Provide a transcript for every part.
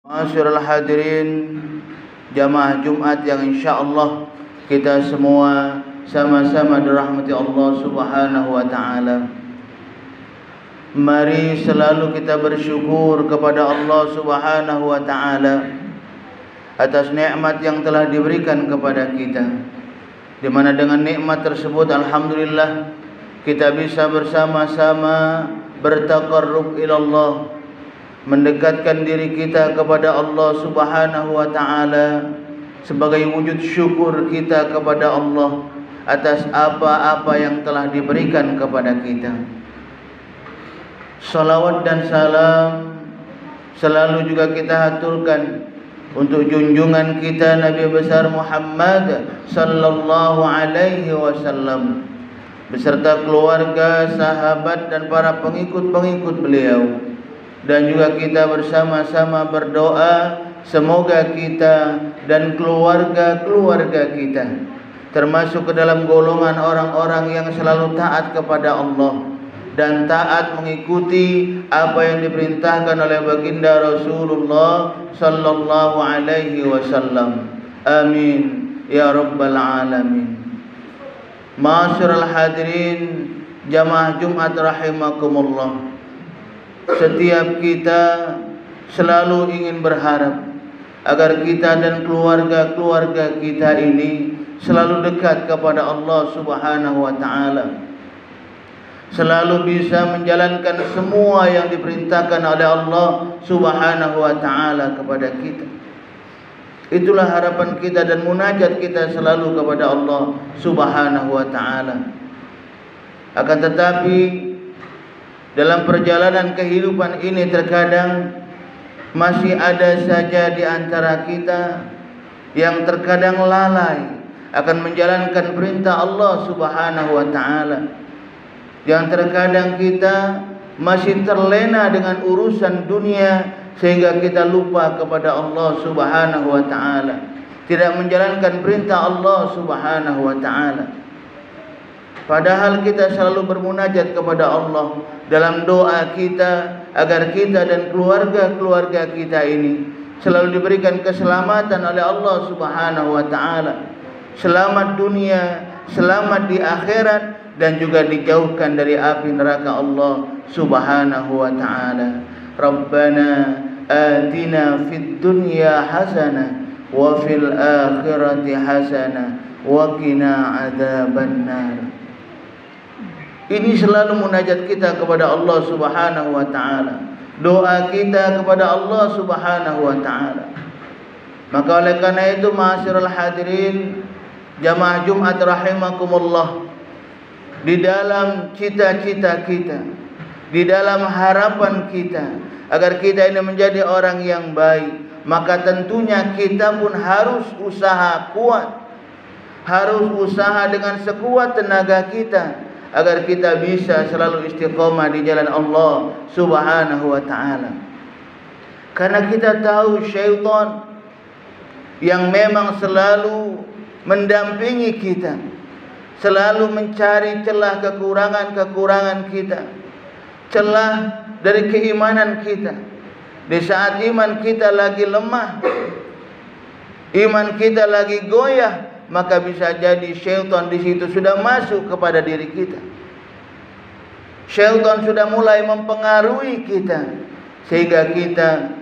Masyarul hadirin jamaah Jumat yang insya-Allah kita semua sama-sama dirahmati Allah Subhanahu wa taala. Mari selalu kita bersyukur kepada Allah Subhanahu wa taala atas nikmat yang telah diberikan kepada kita. Di mana dengan nikmat tersebut alhamdulillah kita bisa bersama-sama bertaqarrub ila Allah, mendekatkan diri kita kepada Allah Subhanahu wa taala sebagai wujud syukur kita kepada Allah atas apa-apa yang telah diberikan kepada kita. Salawat dan salam selalu juga kita haturkan untuk junjungan kita Nabi besar Muhammad sallallahu alaihi wasallam beserta keluarga, sahabat dan para pengikut-pengikut beliau. Dan juga kita bersama-sama berdoa semoga kita dan keluarga-keluarga kita termasuk ke dalam golongan orang-orang yang selalu taat kepada Allah dan taat mengikuti apa yang diperintahkan oleh baginda Rasulullah sallallahu alaihi wasallam. Amin ya rabbal alamin. Ma'asyiral hadirin jamaah Jumat rahimakumullah. Setiap kita selalu ingin berharap agar kita dan keluarga-keluarga kita ini selalu dekat kepada Allah Subhanahu wa taala, selalu bisa menjalankan semua yang diperintahkan oleh Allah Subhanahu wa taala kepada kita. Itulah harapan kita dan munajat kita selalu kepada Allah Subhanahu wa taala. Akan tetapi dalam perjalanan kehidupan ini terkadang masih ada saja di antara kita yang terkadang lalai akan menjalankan perintah Allah Subhanahu wa taala. Yang terkadang kita masih terlena dengan urusan dunia sehingga kita lupa kepada Allah Subhanahu wa taala, tidak menjalankan perintah Allah Subhanahu wa taala. Padahal kita selalu bermunajat kepada Allah dalam doa kita agar kita dan keluarga-keluarga kita ini selalu diberikan keselamatan oleh Allah Subhanahu wa taala. Selamat dunia, selamat di akhirat dan juga dijauhkan dari api neraka Allah Subhanahu wa taala. Rabbana atina fid dunya hasanah wa fil akhirati hasanah wa qina adzabannar. Ini selalu munajat kita kepada Allah Subhanahu wa taala, doa kita kepada Allah Subhanahu wa taala. Maka oleh karena itu ma'asyiral hadirin jamaah Jumat rahimakumullah, di dalam cita-cita kita, di dalam harapan kita agar kita ini menjadi orang yang baik, maka tentunya kita pun harus usaha kuat, harus usaha dengan sekuat tenaga kita agar kita bisa selalu istiqomah di jalan Allah Subhanahu wa taala. Karena kita tahu syaitan yang memang selalu mendampingi kita, selalu mencari celah kekurangan-kekurangan kita, celah dari keimanan kita. Di saat iman kita lagi lemah, iman kita lagi goyah, maka bisa jadi syaitan di situ sudah masuk kepada diri kita. Syaitan sudah mulai mempengaruhi kita sehingga kita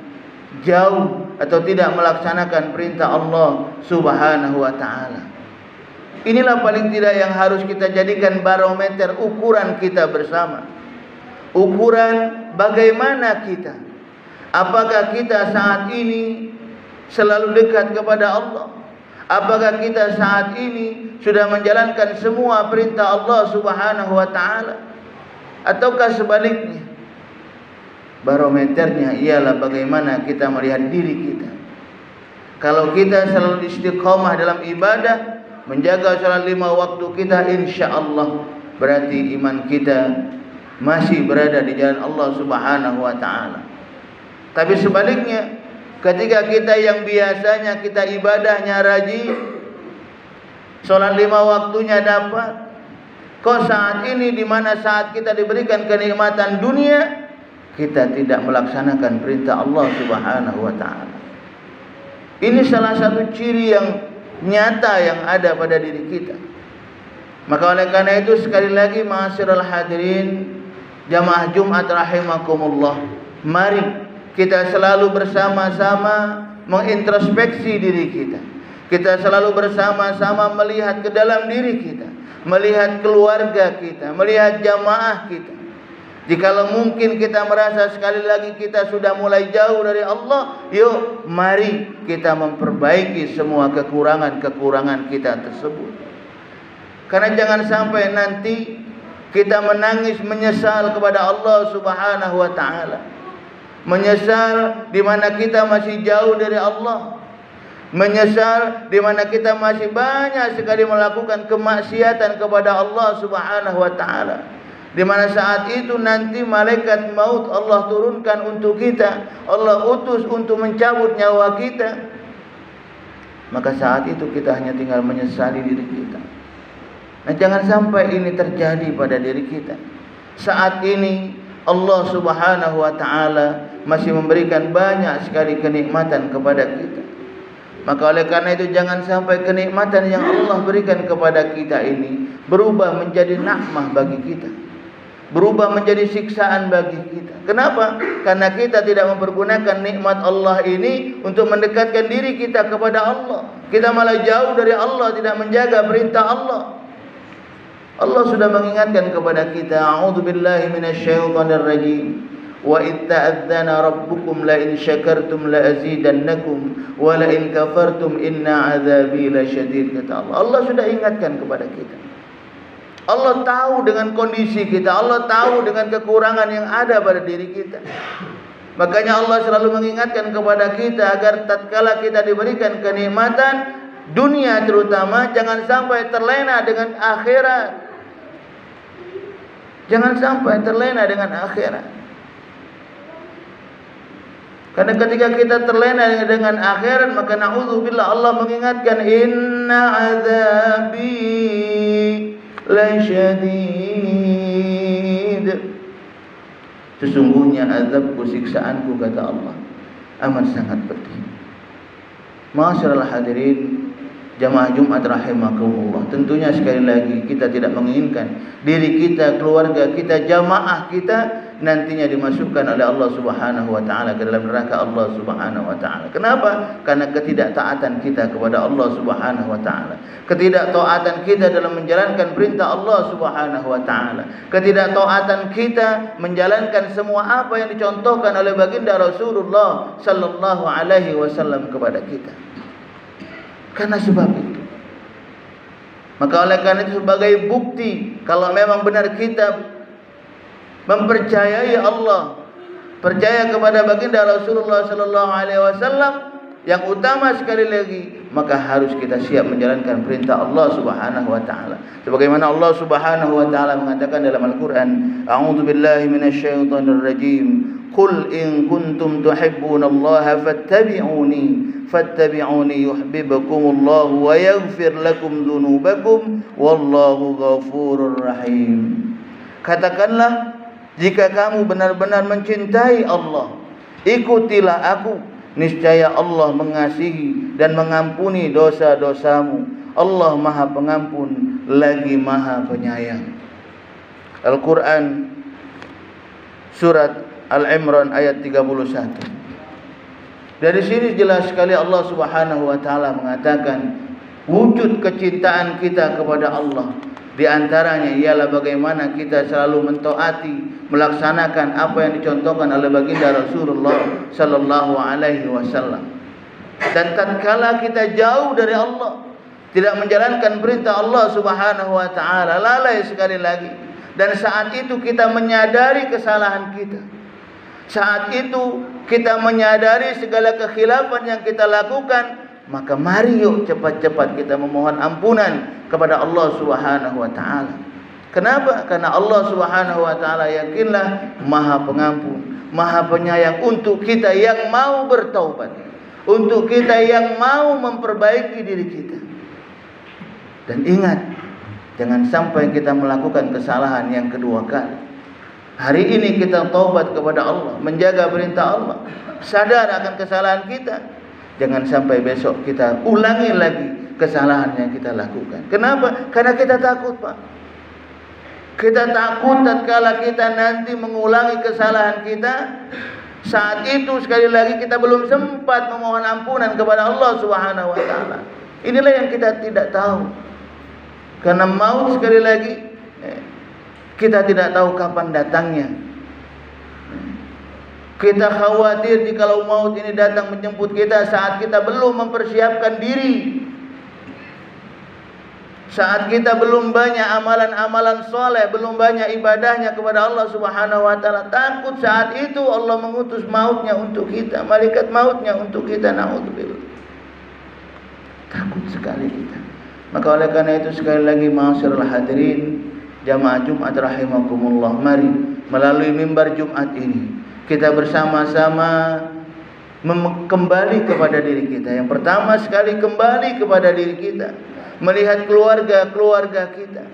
jauh atau tidak melaksanakan perintah Allah Subhanahu wa taala. Inilah paling tidak yang harus kita jadikan barometer ukuran kita bersama. Ukuran bagaimana kita? Apakah kita saat ini selalu dekat kepada Allah? Apakah kita saat ini sudah menjalankan semua perintah Allah Subhanahu wa taala? Ataukah sebaliknya? Barometernya ialah bagaimana kita melihat diri kita. Kalau kita selalu istiqomah dalam ibadah, menjaga salat 5 waktu kita, insyaallah berarti iman kita masih berada di jalan Allah Subhanahu wa taala. Tapi sebaliknya, ketika kita yang biasanya kita ibadahnya rajin, sholat 5 waktunya dapat, kok saat ini di mana saat kita diberikan kenikmatan dunia, kita tidak melaksanakan perintah Allah Subhanahu wa taala. Ini salah satu ciri yang nyata yang ada pada diri kita. Maka oleh karena itu sekali lagi ma'asyiral hadirin jamaah Jumat rahimakumullah, mari kita selalu bersama-sama mengintrospeksi diri kita. Kita selalu bersama-sama melihat ke dalam diri kita, melihat keluarga kita, melihat jamaah kita. Jikalau mungkin kita merasa sekali lagi kita sudah mulai jauh dari Allah, yuk mari kita memperbaiki semua kekurangan-kekurangan kita tersebut. Karena jangan sampai nanti kita menangis menyesal kepada Allah Subhanahu wa taala. Menyesal di mana kita masih jauh dari Allah. Menyesal di mana kita masih banyak sekali melakukan kemaksiatan kepada Allah Subhanahu wa taala. Di mana saat itu nanti malaikat maut Allah turunkan untuk kita, Allah utus untuk mencabut nyawa kita. Maka saat itu kita hanya tinggal menyesali diri kita. Nah, jangan sampai ini terjadi pada diri kita. Saat ini Allah Subhanahu wa taala masih memberikan banyak sekali kenikmatan kepada kita. Maka oleh karena itu jangan sampai kenikmatan yang Allah berikan kepada kita ini berubah menjadi nikmat bagi kita, berubah menjadi siksaan bagi kita. Kenapa? Karena kita tidak mempergunakan nikmat Allah ini untuk mendekatkan diri kita kepada Allah. Kita malah jauh dari Allah, tidak menjaga perintah Allah. Allah sudah mengingatkan kepada kita, a'udzubillahi minasyaitonir rajim. Wa idh ta'adzana rabbukum la in syakartum la azidannakum wa la in kafartum inna 'adzabi lasyadid, kata Allah. Allah sudah ingatkan kepada kita. Allah tahu dengan kondisi kita, Allah tahu dengan kekurangan yang ada pada diri kita. Makanya Allah selalu mengingatkan kepada kita agar tatkala kita diberikan kenikmatan dunia terutama, jangan sampai terlena dengan akhirat. Jangan sampai terlena dengan akhirat. Karena ketika kita terlena dengan akhirat, maka na'udzubillah Allah mengingatkan, inna azabi lasyadid. Sesungguhnya azabku, siksaanku, kata Allah, amat sangat pedih. Ma'asyiral hadirin jamaah Jumat rahimakumullah, tentunya sekali lagi kita tidak menginginkan diri kita, keluarga kita, jamaah kita nantinya dimasukkan oleh Allah Subhanahu wa taala ke dalam neraka Allah Subhanahu wa taala. Kenapa? Karena ketidaktaatan kita kepada Allah Subhanahu wa taala. Ketidaktaatan kita dalam menjalankan perintah Allah Subhanahu wa taala. Ketidaktaatan kita menjalankan semua apa yang dicontohkan oleh baginda Rasulullah sallallahu alaihi wasallam kepada kita. Karena sebab itu, maka oleh karena itu sebagai bukti kalau memang benar kita mempercayai Allah, percaya kepada baginda Rasulullah sallallahu alaihi wasallam, yang utama sekali lagi, maka harus kita siap menjalankan perintah Allah Subhanahu wa taala. Sebagaimana Allah Subhanahu wa taala mengatakan dalam Al-Qur'an, a'udzubillahi minasyaitonir rajim. Qul in kuntum tuhibbunallaha fattabi'uni yuhibbukumullahu wa yaghfir lakum dzunubakum wallahu ghafurur rahim. Katakanlah, jika kamu benar-benar mencintai Allah, ikutilah aku, niscaya Allah mengasihi dan mengampuni dosa-dosamu. Allah Maha Pengampun lagi Maha Penyayang. Al-Qur'an surat Al-Imran ayat 31. Dari sini jelas sekali Allah Subhanahu wa taala mengatakan wujud kecintaan kita kepada Allah. Di antaranya ialah bagaimana kita selalu mentaati, melaksanakan apa yang dicontohkan oleh baginda Rasulullah sallallahu alaihi wasallam. Dan tatkala kita jauh dari Allah, tidak menjalankan perintah Allah Subhanahu wa taala, lalai sekali lagi, dan saat itu kita menyadari kesalahan kita. Saat itu kita menyadari segala kekhilafan yang kita lakukan, maka mari yuk cepat-cepat kita memohon ampunan kepada Allah Subhanahu wa taala. Kenapa? Karena Allah Subhanahu wa taala yakinlah Maha Pengampun, Maha Penyayang untuk kita yang mau bertaubat, untuk kita yang mau memperbaiki diri kita. Dan ingat, jangan sampai kita melakukan kesalahan yang kedua kali. Hari ini kita taubat kepada Allah, menjaga perintah Allah, sadar akan kesalahan kita. Jangan sampai besok kita ulangi lagi kesalahan yang kita lakukan. Kenapa? Karena kita takut, Pak. Kita takut tatkala kita nanti mengulangi kesalahan kita, saat itu sekali lagi kita belum sempat memohon ampunan kepada Allah Subhanahu wa taala. Inilah yang kita tidak tahu. Karena maut sekali lagi kita tidak tahu kapan datangnya. Kita khawatir jikalau maut ini datang menjemput kita saat kita belum mempersiapkan diri, saat kita belum banyak amalan-amalan soleh, belum banyak ibadahnya kepada Allah Subhanahu wa taala. Takut saat itu Allah mengutus mautnya untuk kita, malaikat mautnya untuk kita. Naudzubillah. Takut sekali kita. Maka oleh karena itu sekali lagi ma'asyiral hadirin jamaah Jumat rahimakumullah, mari melalui mimbar Jumat ini kita bersama-sama kembali kepada diri kita. Yang pertama sekali kembali kepada diri kita, melihat keluarga-keluarga kita,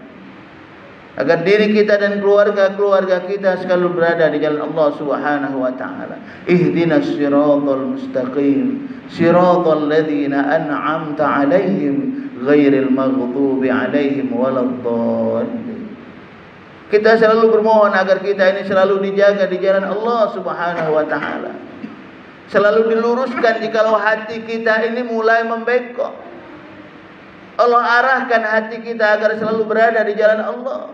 agar diri kita dan keluarga-keluarga kita selalu berada di jalan Allah Subhanahu wa taala. Ihdinas siratal mustaqim, siratal ladzina an'amta 'alaihim ghairil maghdubi 'alaihim waladdallin. Kita selalu bermohon agar kita ini selalu dijaga di jalan Allah Subhanahu wa taala. Selalu diluruskan jikalau hati kita ini mulai membengkok. Allah arahkan hati kita agar selalu berada di jalan Allah,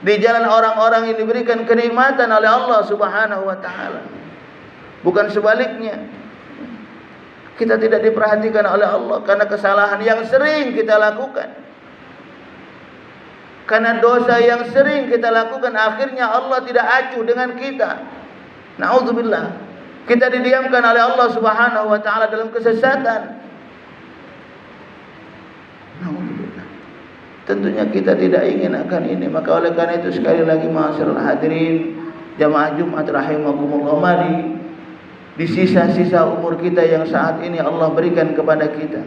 di jalan orang-orang yang diberikan kenikmatan oleh Allah Subhanahu wa taala. Bukan sebaliknya. Kita tidak diperhatikan oleh Allah karena kesalahan yang sering kita lakukan. Karena dosa yang sering kita lakukan, akhirnya Allah tidak acuh dengan kita. Naudzubillah. Kita didiamkan oleh Allah Subhanahu wa taala dalam kesesatan. Naudzubillah. Tentunya kita tidak ingin akan ini. Maka oleh karena itu sekali lagi ma'asyiral hadirin jamaah Jumat rahimakumullah, mari di sisa-sisa umur kita yang saat ini Allah berikan kepada kita,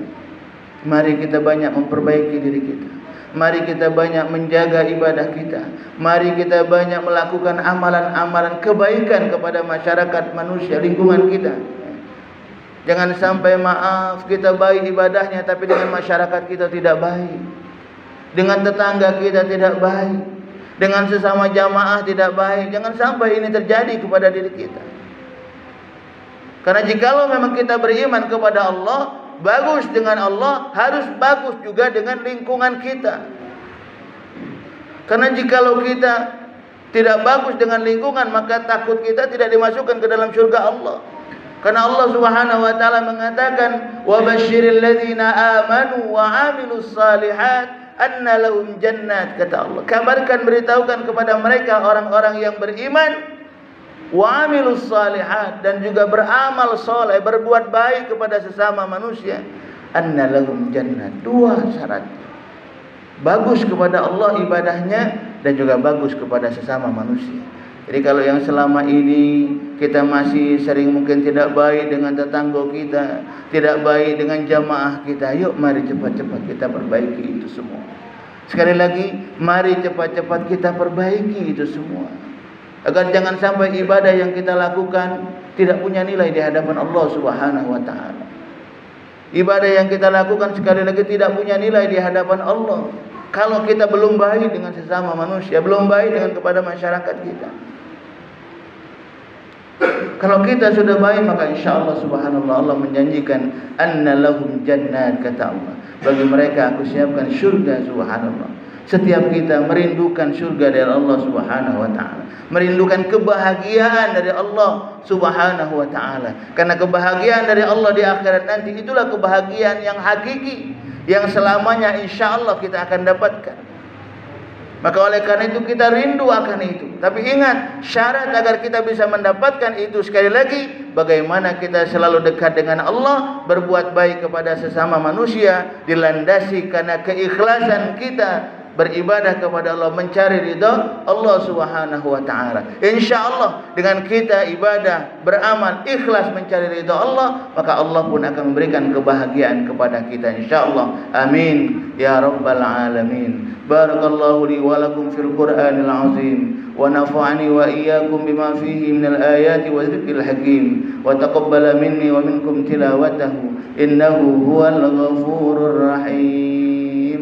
mari kita banyak memperbaiki diri kita. Mari kita banyak menjaga ibadah kita. Mari kita banyak melakukan amalan-amalan kebaikan kepada masyarakat manusia, lingkungan kita. Jangan sampai maaf kita baik ibadahnya tapi dengan masyarakat kita tidak baik, dengan tetangga kita tidak baik, dengan sesama jamaah tidak baik. Jangan sampai ini terjadi kepada diri kita. Karena jikalau memang kita beriman kepada Allah, bagus dengan Allah, harus bagus juga dengan lingkungan kita. Karena jikalau kita tidak bagus dengan lingkungan, maka takut kita tidak dimasukkan ke dalam surga Allah. Karena Allah Subhanahu wa taala mengatakan, "Wa basyiril ladzina amanu wa 'amilus shalihat anna lahum jannat," kata Allah. Kabarkan, beritahukan kepada mereka orang-orang yang beriman, wa amilus salihat, dan juga beramal soleh, berbuat baik kepada sesama manusia, anna lahum jannah. Dua syarat: bagus kepada Allah ibadahnya dan juga bagus kepada sesama manusia. Jadi kalau yang selama ini kita masih sering mungkin tidak baik dengan tetangga kita, tidak baik dengan jamaah kita, yuk mari cepat-cepat kita perbaiki itu semua. Sekali lagi, mari cepat-cepat kita perbaiki itu semua, agar jangan sampai ibadah yang kita lakukan tidak punya nilai di hadapan Allah Subhanahu wa taala. Ibadah yang kita lakukan sekali lagi tidak punya nilai di hadapan Allah kalau kita belum baik dengan sesama manusia, belum baik dengan kepada masyarakat kita. Kalau kita sudah baik, maka insya-Allah subhanallah, Allah menjanjikan anna lahum jannat, kata Allah. Bagi mereka aku siapkan syurga, subhanallah. Setiap kita merindukan surga dari Allah Subhanahu wa taala, merindukan kebahagiaan dari Allah Subhanahu wa taala. Karena kebahagiaan dari Allah di akhirat nanti itulah kebahagiaan yang hakiki, yang selamanya insyaallah kita akan dapatkan. Maka oleh karena itu kita rindu akan itu. Tapi ingat, syarat agar kita bisa mendapatkan itu sekali lagi, bagaimana kita selalu dekat dengan Allah, berbuat baik kepada sesama manusia, dilandasi karena keikhlasan kita beribadah kepada Allah, mencari ridha Allah Subhanahu wa taala. Insyaallah dengan kita ibadah, beramal, ikhlas mencari ridha Allah, maka Allah pun akan memberikan kebahagiaan kepada kita insyaallah. Amin ya rabbal alamin. Barakallahu li wa lakum fil Qur'anil azim ونفعني وإياكم بما فيه من الآيات والذكر الحكيم وتقبل مني ومنكم تلاوته إنه هو الغفور الرحيم.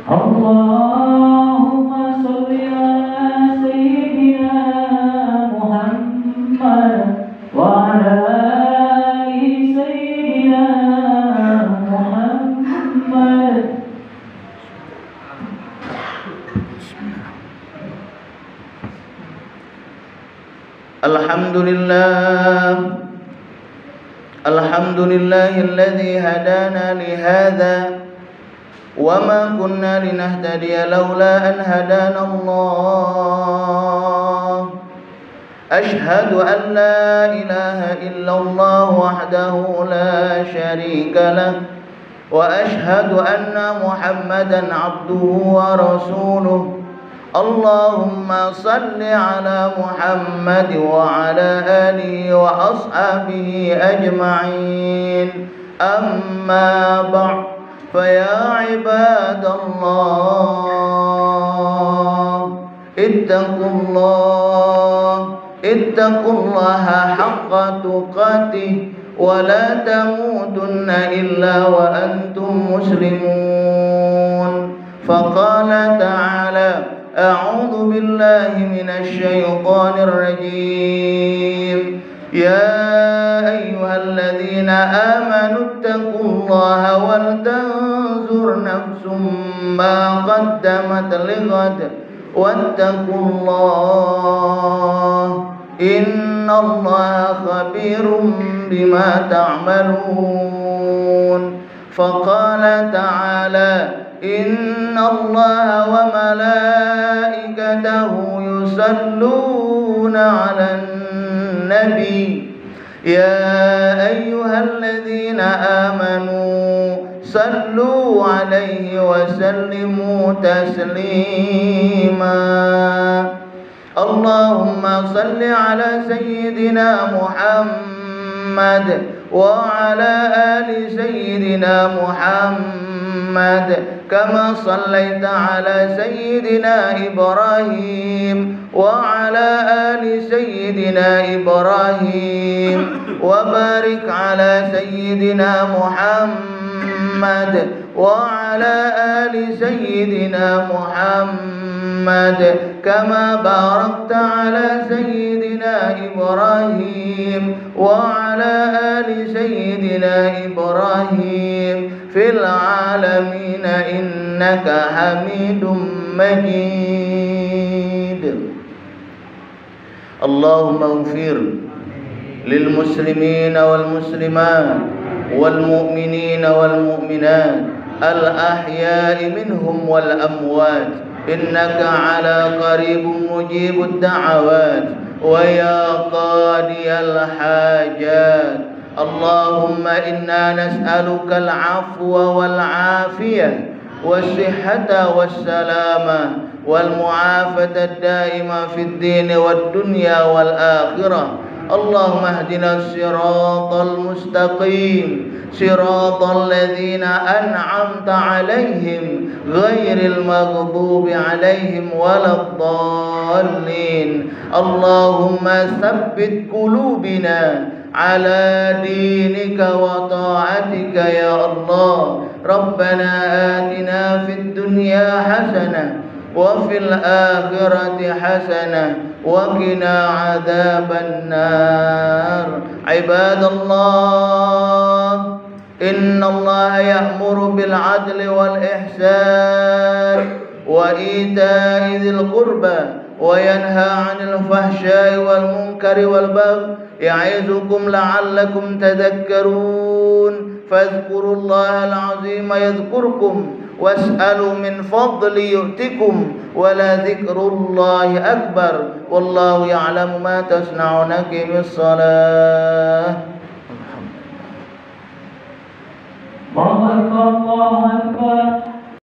اللهم صل على سيدنا محمد وعلى آل سيدنا محمد. الحمد لله الذي هدانا لهذا وما كنا لنهتدي لولا أن هدانا الله. أشهد أن لا إله إلا الله وحده لا شريك له وأشهد أن محمدا عبده ورسوله. اللهم صل على محمد وعلى آله وأصحابه أجمعين. أما بعد فيا عباد الله اتقوا الله حق تقاته ولا تموتن إلا وأنتم مسلمون. فقال تعالى: أعوذ بالله من الشيطان الرجيم. يا أيها الذين آمنوا اتقوا الله ولتنظر نفس ما قدمت لغد واتقوا الله إن الله خبير بما تعملون. فقال تعالى: إن الله وملائكته يصلون على النبي يا أيها الذين آمنوا صلوا عليه وسلموا تسليما. اللهم صل على سيدنا محمد وعلى آل سيدنا محمد كما صليت على سيدنا إبراهيم وعلى آل سيدنا إبراهيم وبارك على سيدنا محمد وعلى آل سيدنا محمد كما باركت على سيدنا إبراهيم وعلى آل سيدنا إبراهيم في العالمين إنك حميد مجيد. اللهم اغفر للمسلمين والمسلمات والمؤمنين والمؤمنات الأحياء منهم والأموات إنك على قريب مجيب الدعوات ويا قاضي الحاجات. اللهم إنا نسألك العفو والعافية والصحة والسلامة والمعافاة الدائمة في الدين والدنيا والآخرة. اللهم اهدنا الصراط المستقيم صراط الذين أنعمت عليهم غير المغضوب عليهم ولا الضالين. اللهم ثبت قلوبنا على دينك وطاعتك يا الله. ربنا آتنا في الدنيا حسنة وفي الآخرة حسنة وقنا عذاب النار. عباد الله إن الله يأمر بالعدل والإحسان وإيتاء ذي القربى وينهى عن الفحشاء والمنكر والبغي يعظكم لعلكم تذكرون. فاذكروا الله العظيم يذكركم واسألوا من فضل يؤتكم ولذكر الله أكبر والله يعلم ما تصنعون. أقم الصلاة. الله أكبر الله أكبر.